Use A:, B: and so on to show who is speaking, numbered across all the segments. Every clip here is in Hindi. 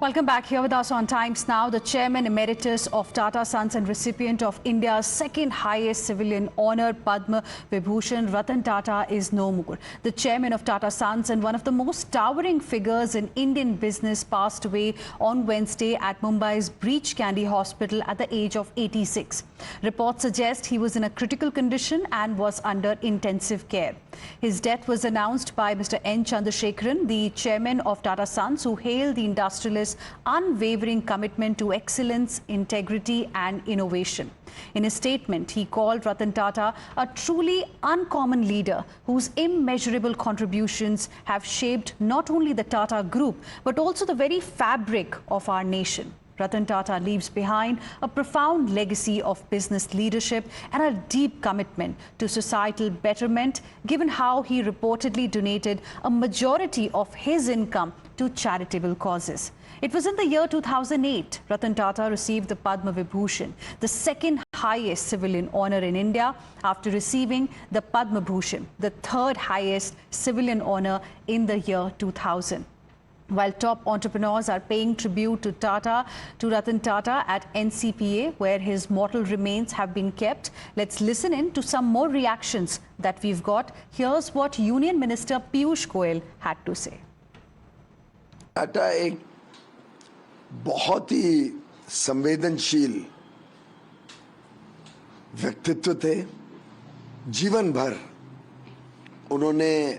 A: Welcome back. Here with us on Times Now, the Chairman Emeritus of Tata Sons and recipient of India's second highest civilian honour, Padma Vibhushan, Ratan Tata is no more. The Chairman of Tata Sons and one of the most towering figures in Indian business passed away on Wednesday at Mumbai's Breach Candy Hospital at the age of 86. Reports suggest he was in a critical condition and was under intensive care. His death was announced by Mr. N. Chandrasekaran, the Chairman of Tata Sons, who hailed the industrialist's unwavering commitment to excellence, integrity and innovation. In a statement, he called Ratan Tata a truly uncommon leader whose immeasurable contributions have shaped not only the Tata Group but also the very fabric of our nation. Ratan Tata leaves behind a profound legacy of business leadership and a deep commitment to societal betterment, given how he reportedly donated a majority of his income to charitable causes. It was in the year 2008 Ratan Tata received the Padma Vibhushan, the second highest civilian honour in India, after receiving the Padma Bhushan, the third highest civilian honour in the year 2000. While top entrepreneurs are paying tribute to Ratan Tata at NCPA, where his mortal remains have been kept, let's listen in to some more reactions that we've got. Here's what Union Minister Piyush Goyal had to say.
B: Tata एक बहुत ही संवेदनशील व्यक्तित्व थे। जीवन भर उन्होंने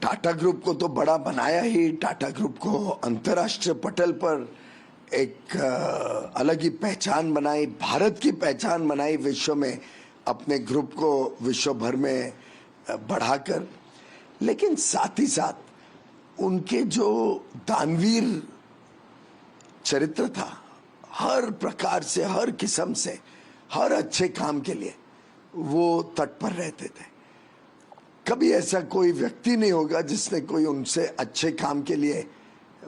B: टाटा ग्रुप को तो बड़ा बनाया ही, टाटा ग्रुप को अंतर्राष्ट्रीय पटल पर एक अलग ही पहचान बनाई, भारत की पहचान बनाई, विश्व में अपने ग्रुप को विश्व भर में बढ़ाकर। लेकिन साथ ही साथ उनके जो दानवीर चरित्र था, हर प्रकार से, हर किस्म से, हर अच्छे काम के लिए वो तत्पर रहते थे। कभी ऐसा कोई व्यक्ति नहीं होगा जिसने कोई उनसे अच्छे काम के लिए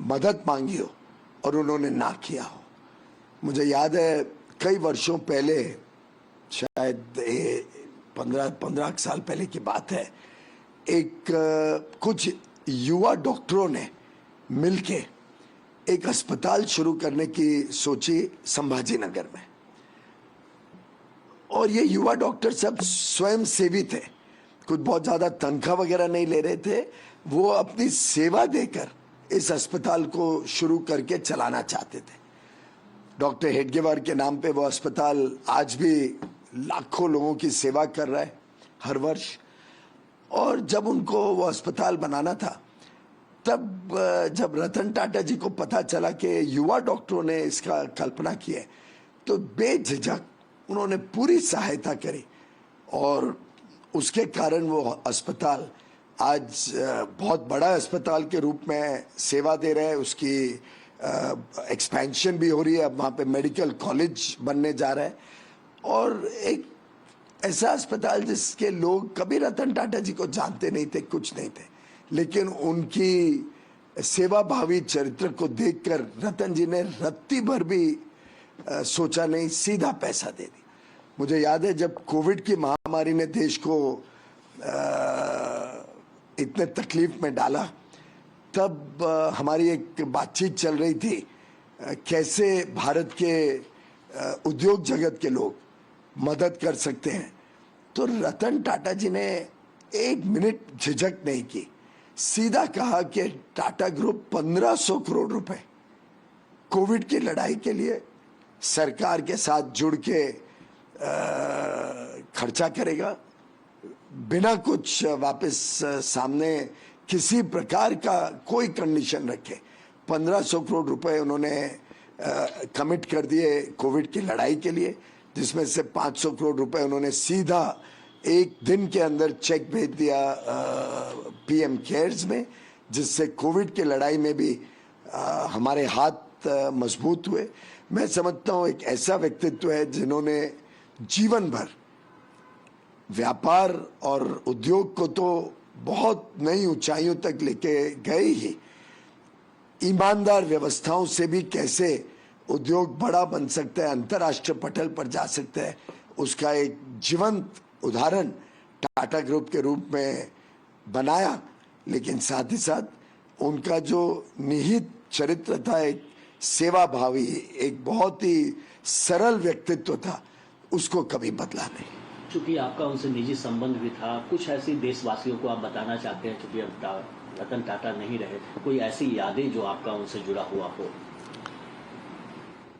B: मदद मांगी हो और उन्होंने ना किया हो। मुझे याद है कई वर्षों पहले, शायद 15 साल पहले की बात है, कुछ युवा डॉक्टरों ने मिलके एक अस्पताल शुरू करने की सोची संभाजी नगर में। और ये युवा डॉक्टर सब स्वयं सेवी थे, कुछ बहुत ज्यादा तनख्वाह वगैरह नहीं ले रहे थे। वो अपनी सेवा देकर इस अस्पताल को शुरू करके चलाना चाहते थे। डॉक्टर हेडगेवार के नाम पे वो अस्पताल आज भी लाखों लोगों की सेवा कर रहा है हर वर्ष। और जब उनको वो अस्पताल बनाना था, तब जब रतन टाटा जी को पता चला कि युवा डॉक्टरों ने इसका कल्पना की है, तो बेझिझक उन्होंने पूरी सहायता करी और उसके कारण वो अस्पताल आज बहुत बड़ा अस्पताल के रूप में सेवा दे रहा है। उसकी एक्सपेंशन भी हो रही है, अब वहाँ पे मेडिकल कॉलेज बनने जा रहा है। और एक ऐसा अस्पताल जिसके लोग कभी रतन टाटा जी को जानते नहीं थे, कुछ नहीं थे, लेकिन उनकी सेवा भावी चरित्र को देखकर रतन जी ने रत्ती भर भी सोचा नहीं, सीधा पैसा दे दिया। मुझे याद है जब कोविड की महामारी ने देश को इतने तकलीफ में डाला, तब हमारी एक बातचीत चल रही थी कैसे भारत के उद्योग जगत के लोग मदद कर सकते हैं। तो रतन टाटा जी ने एक मिनट झिझक नहीं की, सीधा कहा कि टाटा ग्रुप 1500 करोड़ रुपए कोविड की लड़ाई के लिए सरकार के साथ जुड़ के खर्चा करेगा, बिना कुछ वापस सामने किसी प्रकार का कोई कंडीशन रखे। 1500 करोड़ रुपए उन्होंने कमिट कर दिए कोविड की लड़ाई के लिए, जिसमें से 500 करोड़ रुपए उन्होंने सीधा एक दिन के अंदर चेक भेज दिया पीएम केयर्स में, जिससे कोविड की लड़ाई में भी हमारे हाथ मजबूत हुए। मैं समझता हूँ एक ऐसा व्यक्तित्व है जिन्होंने जीवन भर व्यापार और उद्योग को तो बहुत नई ऊंचाइयों तक लेके गए ही, ईमानदार व्यवस्थाओं से भी कैसे उद्योग बड़ा बन सकता है, अंतर्राष्ट्रीय पटल पर जा सकता है, उसका एक जीवंत उदाहरण टाटा ग्रुप के रूप में बनाया। लेकिन साथ ही साथ उनका जो निहित चरित्र था, एक सेवाभावी, एक बहुत ही सरल व्यक्तित्व था, उसको कभी बदला नहीं।
C: चूंकि आपका उनसे निजी संबंध भी था, कुछ ऐसी देशवासियों को आप बताना चाहते हैं, चूंकि अब रतन टाटा नहीं रहे, कोई ऐसी यादें जो आपका उनसे जुड़ा हुआ हो?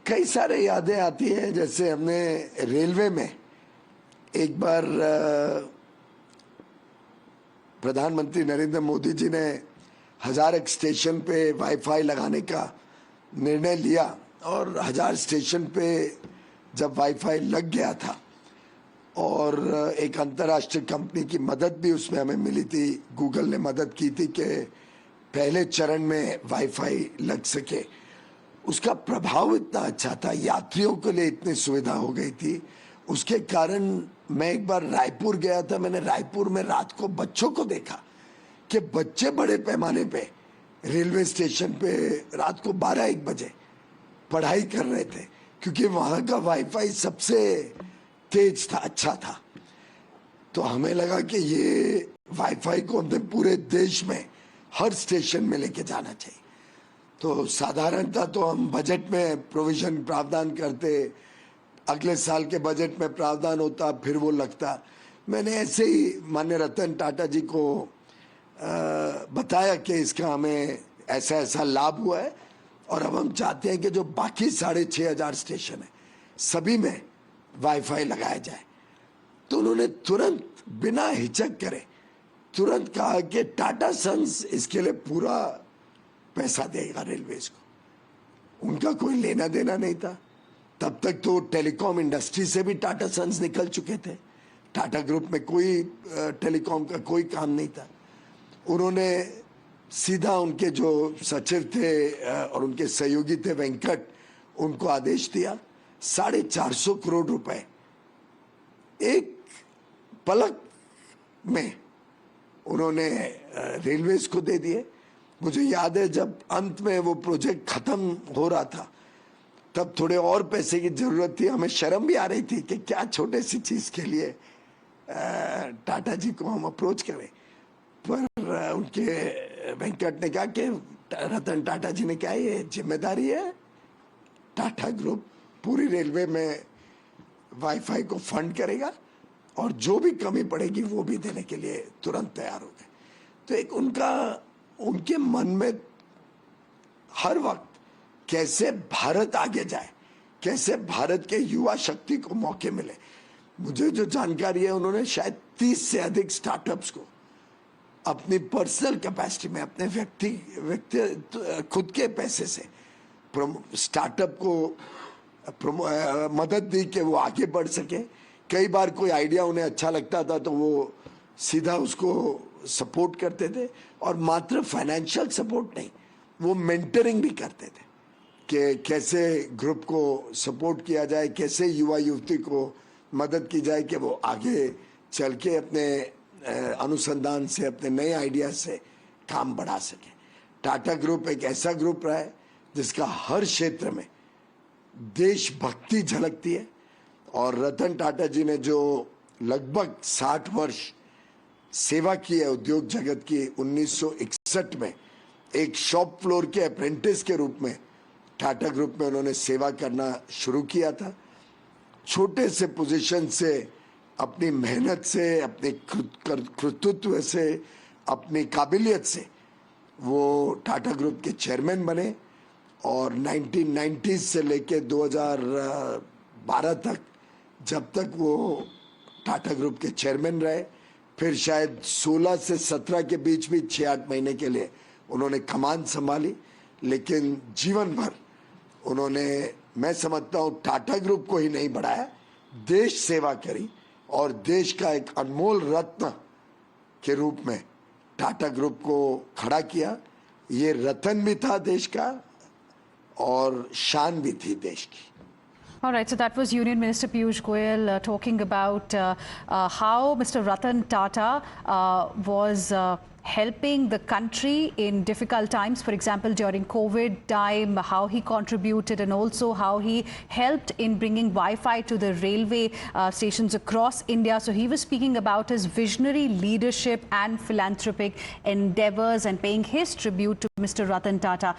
B: कई सारे यादें आती हैं। जैसे हमने रेलवे में एक बार प्रधानमंत्री नरेंद्र मोदी जी ने हजारक स्टेशन पे वाईफाई लगाने का निर्णय लिया, और 1000 स्टेशन पे जब वाईफाई लग गया था, और एक अंतर्राष्ट्रीय कंपनी की मदद भी उसमें हमें मिली थी, गूगल ने मदद की थी कि पहले चरण में वाईफाई लग सके। उसका प्रभाव इतना अच्छा था, यात्रियों के लिए इतनी सुविधा हो गई थी। उसके कारण मैं एक बार रायपुर गया था, मैंने रायपुर में रात को बच्चों को देखा कि बच्चे बड़े पैमाने पे रेलवे स्टेशन पे रात को 12-1 बजे पढ़ाई कर रहे थे, क्योंकि वहाँ का वाईफाई सबसे तेज था, अच्छा था। तो हमें लगा कि ये वाईफाई को हमें पूरे देश में हर स्टेशन में लेके जाना चाहिए। तो साधारणतः तो हम बजट में प्रोविजन प्रावधान करते, अगले साल के बजट में प्रावधान होता, फिर वो लगता। मैंने ऐसे ही माननीय रतन टाटा जी को बताया कि इसका हमें ऐसा ऐसा लाभ हुआ है, और अब हम चाहते हैं कि जो बाकी 6500 स्टेशन है सभी में वाईफाई लगाया जाए। तो उन्होंने तुरंत बिना हिचक करे तुरंत कहा कि टाटा सन्स इसके लिए पूरा पैसा देगा रेलवेज को। उनका कोई लेना देना नहीं था। तब तक तो टेलीकॉम इंडस्ट्री से भी टाटा सन्स निकल चुके थे, टाटा ग्रुप में कोई टेलीकॉम का कोई काम नहीं था। उन्होंने सीधा उनके जो सचिव थे और उनके सहयोगी थे वेंकट, उनको आदेश दिया, 450 करोड़ रुपए एक पलक में उन्होंने रेलवेज को दे दिए। मुझे याद है जब अंत में वो प्रोजेक्ट खत्म हो रहा था, तब थोड़े और पैसे की जरूरत थी। हमें शर्म भी आ रही थी कि क्या छोटे सी चीज के लिए टाटा जी को हम अप्रोच करें, पर उनके वेंकट ने कहा कि रतन टाटा जी ने कहा ये जिम्मेदारी है, टाटा ग्रुप पूरी रेलवे में वाईफाई को फंड करेगा, और जो भी कमी पड़ेगी वो भी देने के लिए तुरंत तैयार हो गए। तो एक उनके मन में हर वक्त कैसे भारत आगे जाए, कैसे भारत के युवा शक्ति को मौके मिले। मुझे जो जानकारी है, उन्होंने शायद 30 से अधिक स्टार्टअप्स को अपनी पर्सनल कैपेसिटी में, अपने व्यक्ति खुद के पैसे से स्टार्टअप को मदद दी कि वो आगे बढ़ सके। कई बार कोई आइडिया उन्हें अच्छा लगता था तो वो सीधा उसको सपोर्ट करते थे, और मात्र फाइनेंशियल सपोर्ट नहीं, वो मेंटरिंग भी करते थे कि कैसे ग्रुप को सपोर्ट किया जाए, कैसे युवा युवती को मदद की जाए कि वो आगे चल के अपने अनुसंधान से, अपने नए आइडिया से काम बढ़ा सके। टाटा ग्रुप एक ऐसा ग्रुप रहा है जिसका हर क्षेत्र में देशभक्ति झलकती है, और रतन टाटा जी ने जो लगभग 60 वर्ष सेवा की है उद्योग जगत की, 1961 में एक शॉप फ्लोर के अप्रेंटिस के रूप में टाटा ग्रुप में उन्होंने सेवा करना शुरू किया था। छोटे से पोजीशन से, अपनी मेहनत से, अपने कर्तृत्व से, अपनी काबिलियत से वो टाटा ग्रुप के चेयरमैन बने, और 1990 से लेके 2012 तक, जब तक वो टाटा ग्रुप के चेयरमैन रहे, फिर शायद 16 से 17 के बीच भी 6-8 महीने के लिए उन्होंने कमान संभाली। लेकिन जीवन भर उन्होंने, मैं समझता हूँ, टाटा ग्रुप को ही नहीं बढ़ाया, देश सेवा करी, और देश का एक अनमोल रत्न के रूप में टाटा ग्रुप को खड़ा किया। ये रतन भी था देश का, और शान भी थी देश की।
A: All right, so that was Union Minister Piyush Goyal talking about how Mr. Ratan Tata was helping the country in difficult times. For example, during COVID time, how he contributed, and also how he helped in bringing Wi-Fi to the railway stations across India. So he was speaking about his visionary leadership and philanthropic endeavors and paying his tribute to Mr. Ratan Tata.